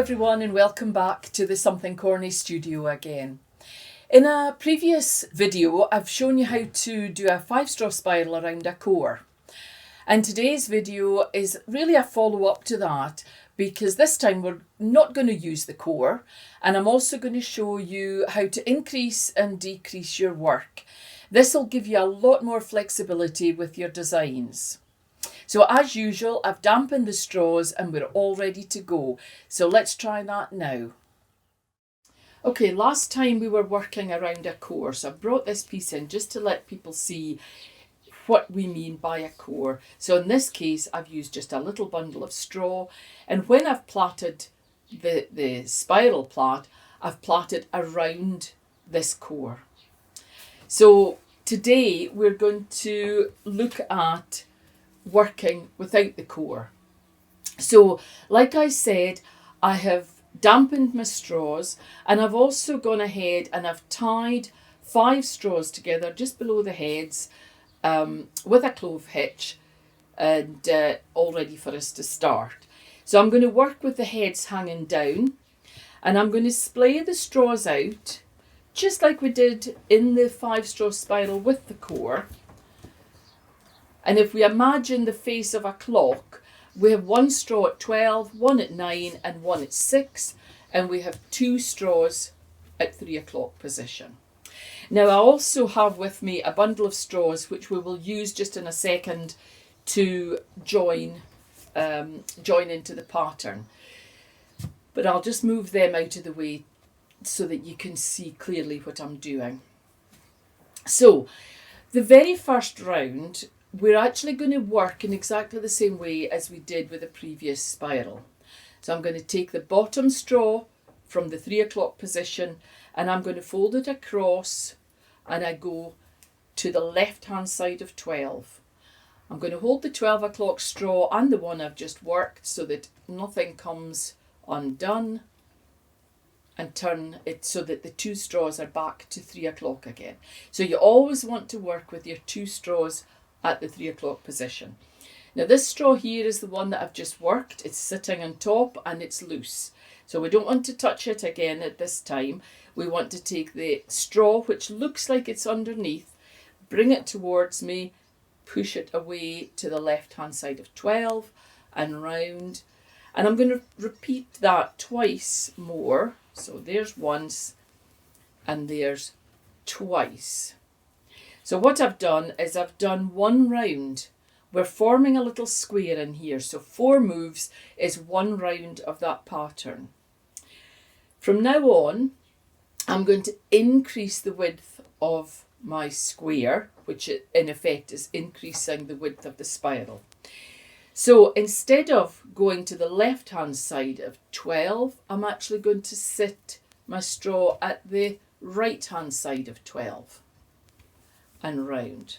everyone, and welcome back to the Something Corny studio again. In a previous video I've shown you how to do a 5-straw spiral around a core, and today's video is really a follow-up to that, because this time we're not going to use the core, and I'm also going to show you how to increase and decrease your work. This will give you a lot more flexibility with your designs. So as usual, I've dampened the straws and we're all ready to go. So let's try that now. Okay, last time we were working around a core, so I brought this piece in just to let people see what we mean by a core. So in this case, I've used just a little bundle of straw, and when I've plaited the spiral plait, I've plaited around this core. So today we're going to look at working without the core. So like I said, I have dampened my straws, and I've also gone ahead and I've tied 5 straws together just below the heads with a clove hitch, and all ready for us to start. So I'm going to work with the heads hanging down, and I'm going to splay the straws out just like we did in the 5-straw spiral with the core. And if we imagine the face of a clock, we have 1 straw at 12, 1 at 9 and 1 at 6, and we have 2 straws at 3 o'clock position. Now I also have with me a bundle of straws which we will use just in a second to join into the pattern. But I'll just move them out of the way so that you can see clearly what I'm doing. So the very first round, we're actually going to work in exactly the same way as we did with the previous spiral. So I'm going to take the bottom straw from the 3 o'clock position, and I'm going to fold it across, and I go to the left hand side of 12. I'm going to hold the 12 o'clock straw and the one I've just worked so that nothing comes undone, and turn it so that the 2 straws are back to 3 o'clock again. So you always want to work with your 2 straws at the 3 o'clock position. Now this straw here is the one that I've just worked. It's sitting on top and it's loose. So we don't want to touch it again at this time. We want to take the straw which looks like it's underneath, bring it towards me, push it away to the left hand side of 12 and round. And I'm going to repeat that twice more. So there's once and there's twice. So what I've done is I've done 1 round. We're forming a little square in here. So 4 moves is 1 round of that pattern. From now on, I'm going to increase the width of my square, which in effect is increasing the width of the spiral. So instead of going to the left hand side of 12, I'm actually going to sit my straw at the right hand side of 12. And round.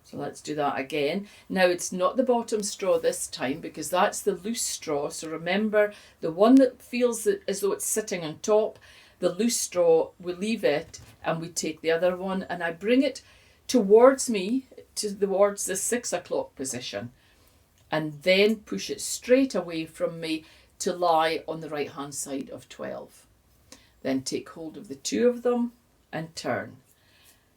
So let's do that again. Now it's not the bottom straw this time because that's the loose straw. So remember, the one that feels as though it's sitting on top, the loose straw, we leave it and we take the other one, and I bring it towards me, towards the 6 o'clock position, and then push it straight away from me to lie on the right hand side of 12. Then take hold of the 2 of them and turn.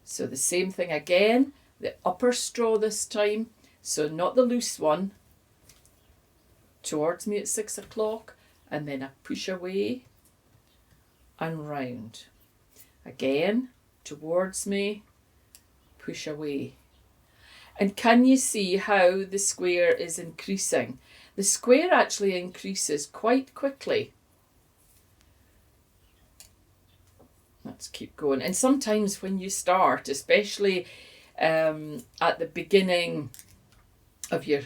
So the same thing again, the upper straw this time, so not the loose one, towards me at 6 o'clock, and then I push away and round. Again, towards me, push away. And can you see how the square is increasing? The square actually increases quite quickly. Let's keep going. And sometimes when you start, especially at the beginning of your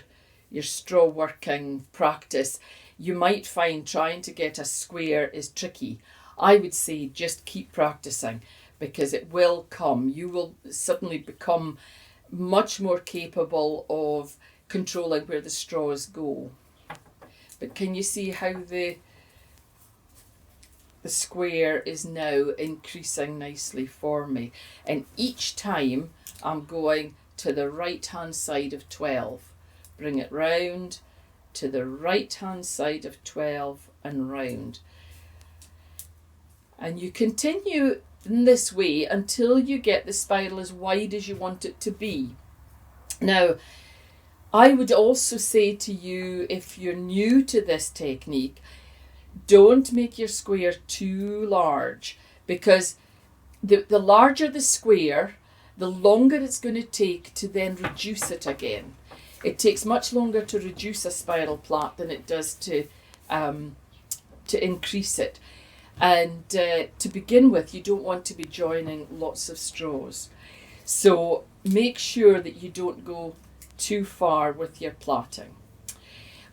straw working practice, you might find trying to get a square is tricky. I would say just keep practicing, because it will come. You will suddenly become much more capable of controlling where the straws go. But can you see how the square is now increasing nicely for me? And each time I'm going to the right hand side of 12. Bring it round to the right hand side of 12 and round. And you continue in this way until you get the spiral as wide as you want it to be. Now, I would also say to you, if you're new to this technique, don't make your square too large, because the larger the square, the longer it's going to take to then reduce it again. It takes much longer to reduce a spiral plait than it does to increase it. And to begin with, you don't want to be joining lots of straws. So make sure that you don't go too far with your plaiting.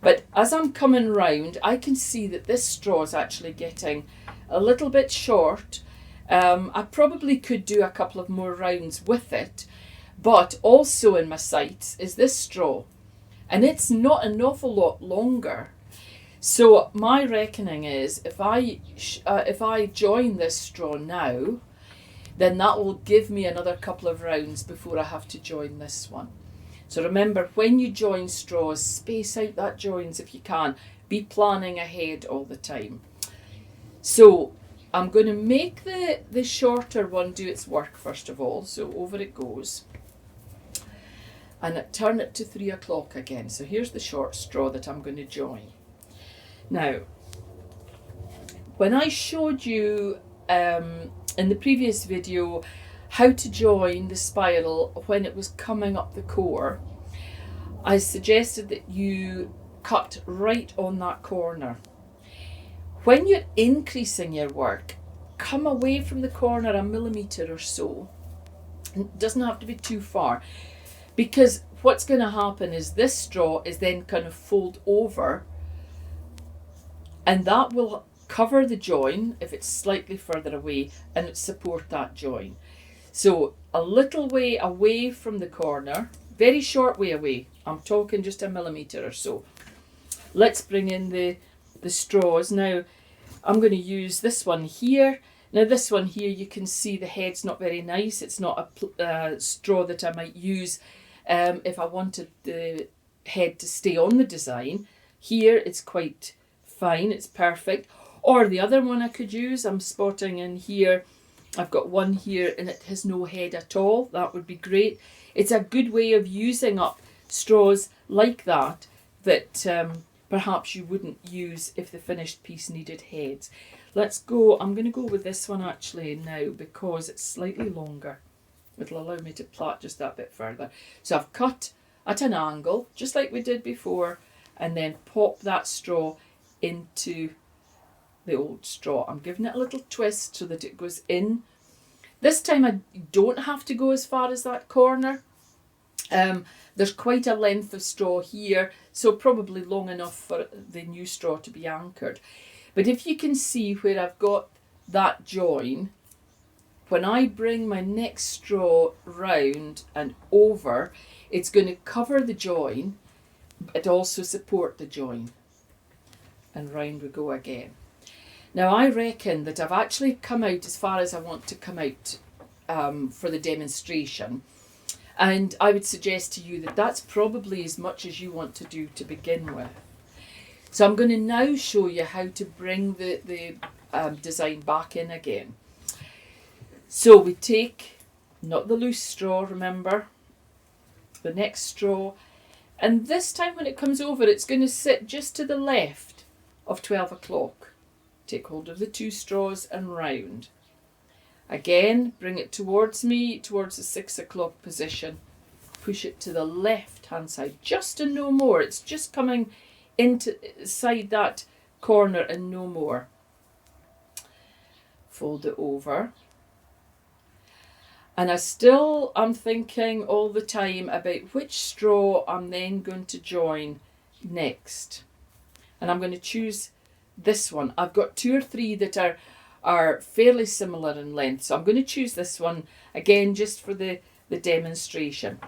But as I'm coming round, I can see that this straw is actually getting a little bit short. I probably could do a couple of more rounds with it, but also in my sights is this straw, and it's not an awful lot longer. So my reckoning is if I join this straw now, then that will give me another couple of rounds before I have to join this one. So remember, when you join straws, space out that joins if you can. Be planning ahead all the time. So I'm going to make the shorter one do its work first of all. So over it goes. And turn it to 3 o'clock again. So here's the short straw that I'm going to join. Now, when I showed you in the previous video how to join the spiral when it was coming up the core, I suggested that you cut right on that corner. When you're increasing your work, come away from the corner a millimetre or so. It doesn't have to be too far, because what's going to happen is this straw is then going to fold over, and that will cover the join if it's slightly further away, and it support that join. So a little way away from the corner, very short way away. I'm talking just a millimetre or so. Let's bring in the straws. Now I'm going to use this one here. Now this one here, you can see the head's not very nice. It's not a straw that I might use if I wanted the head to stay on the design. Here it's quite fine, it's perfect. Or the other one I could use, I'm spotting in here, I've got one here and it has no head at all. That would be great. It's a good way of using up straws like that perhaps you wouldn't use if the finished piece needed heads. Let's go, I'm going to go with this one actually now because it's slightly longer. It'll allow me to plait just that bit further. So I've cut at an angle, just like we did before, and then pop that straw into the old straw. I'm giving it a little twist so that it goes in. This time I don't have to go as far as that corner. There's quite a length of straw here, so probably long enough for the new straw to be anchored. But if you can see where I've got that join, when I bring my next straw round and over, it's going to cover the join, but also support the join. And round we go again. Now I reckon that I've actually come out as far as I want to come out for the demonstration. And I would suggest to you that that's probably as much as you want to do to begin with. So I'm going to now show you how to bring the design back in again. So we take, not the loose straw, remember, the next straw, and this time when it comes over, it's going to sit just to the left of 12 o'clock. Take hold of the two straws and round. Again, bring it towards me, towards the 6 o'clock position. Push it to the left hand side, just and no more. It's just coming inside that corner and no more. Fold it over. And I'm thinking all the time about which straw I'm then going to join next. And I'm going to choose this one. I've got 2 or 3 that are fairly similar in length. So I'm going to choose this one again just for the demonstration.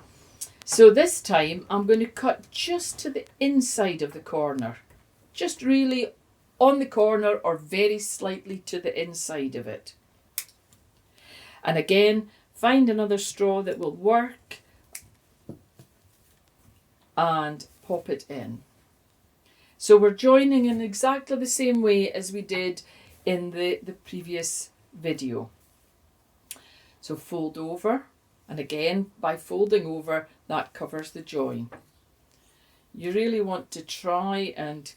So this time I'm going to cut just to the inside of the corner. Just really on the corner or very slightly to the inside of it. And again, find another straw that will work and pop it in. So we're joining in exactly the same way as we did in the previous video. So fold over, and again, by folding over, that covers the join. You really want to try and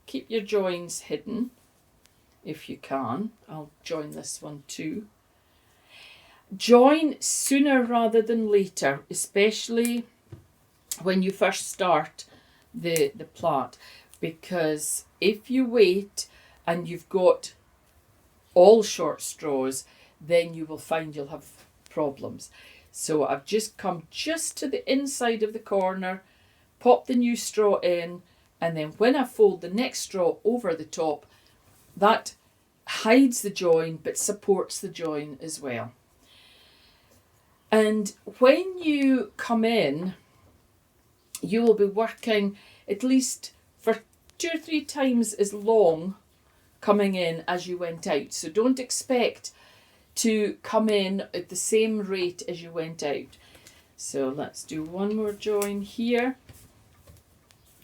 keep your joins hidden if you can. I'll join this one too. Join sooner rather than later, especially when you first start the plait, because if you wait and you've got all short straws, then you will find you'll have problems. So I've just come just to the inside of the corner, pop the new straw in, and then when I fold the next straw over the top, that hides the join but supports the join as well. And when you come in, you will be working at least for 2 or 3 times as long coming in as you went out. So don't expect to come in at the same rate as you went out. So let's do one more join here,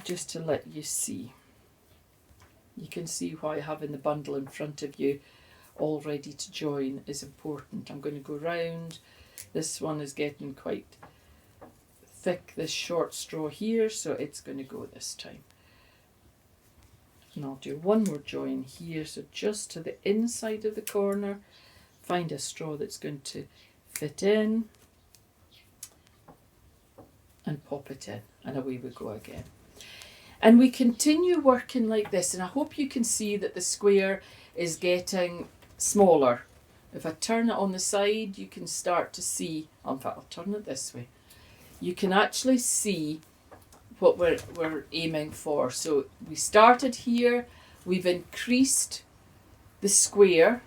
just to let you see. You can see why having the bundle in front of you all ready to join is important. I'm going to go round. This one is getting quite thick, this short straw here, so it's going to go this time. And I'll do one more join here, so just to the inside of the corner, find a straw that's going to fit in and pop it in, and away we go again. And we continue working like this, and I hope you can see that the square is getting smaller. If I turn it on the side, you can start to see, in fact, I'll turn it this way. You can actually see what we're aiming for. So we started here, we've increased the square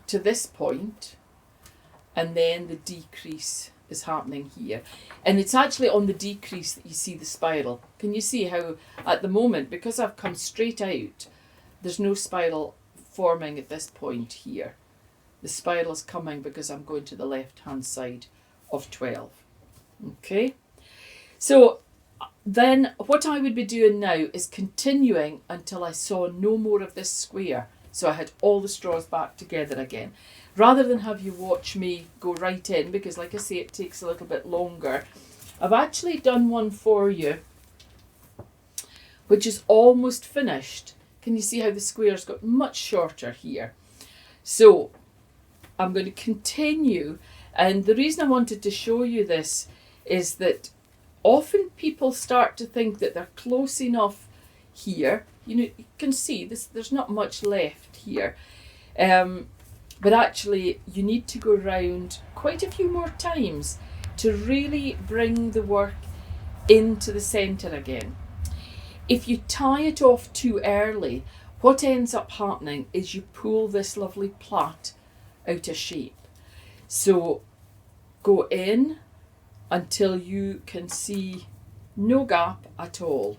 to this point, and then the decrease is happening here. And it's actually on the decrease that you see the spiral. Can you see how at the moment, because I've come straight out, there's no spiral forming at this point here. The spiral is coming because I'm going to the left hand side of 12. Okay, so then what I would be doing now is continuing until I saw no more of this square. So I had all the straws back together again. Rather than have you watch me go right in, because like I say, it takes a little bit longer, I've actually done one for you which is almost finished. Can you see how the square's got much shorter here? So I'm going to continue, and the reason I wanted to show you this is that often people start to think that they're close enough here. You know, you can see this, there's not much left here. But actually you need to go round quite a few more times to really bring the work into the centre again. If you tie it off too early, what ends up happening is you pull this lovely plait out of shape. So go in until you can see no gap at all.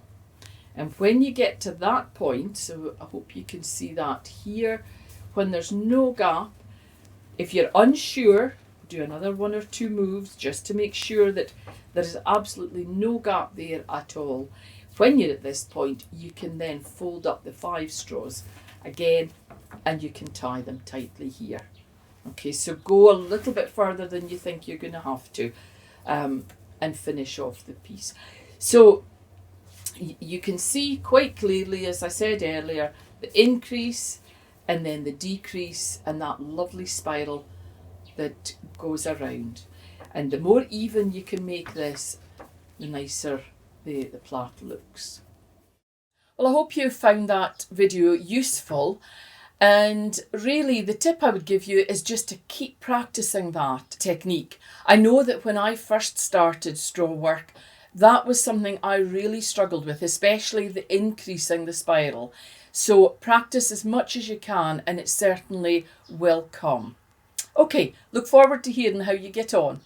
And when you get to that point, so I hope you can see that here, when there's no gap, if you're unsure, do another 1 or 2 moves just to make sure that there is absolutely no gap there at all. When you're at this point, you can then fold up the 5 straws again, and you can tie them tightly here. Okay, so go a little bit further than you think you're going to have to, and finish off the piece. So you can see quite clearly, as I said earlier, the increase and then the decrease and that lovely spiral that goes around. And the more even you can make this, the nicer the plait looks. Well, I hope you found that video useful. And really the tip I would give you is just to keep practicing that technique. I know that when I first started straw work, that was something I really struggled with, especially the increasing the spiral. So practice as much as you can, and it certainly will come. Okay, look forward to hearing how you get on.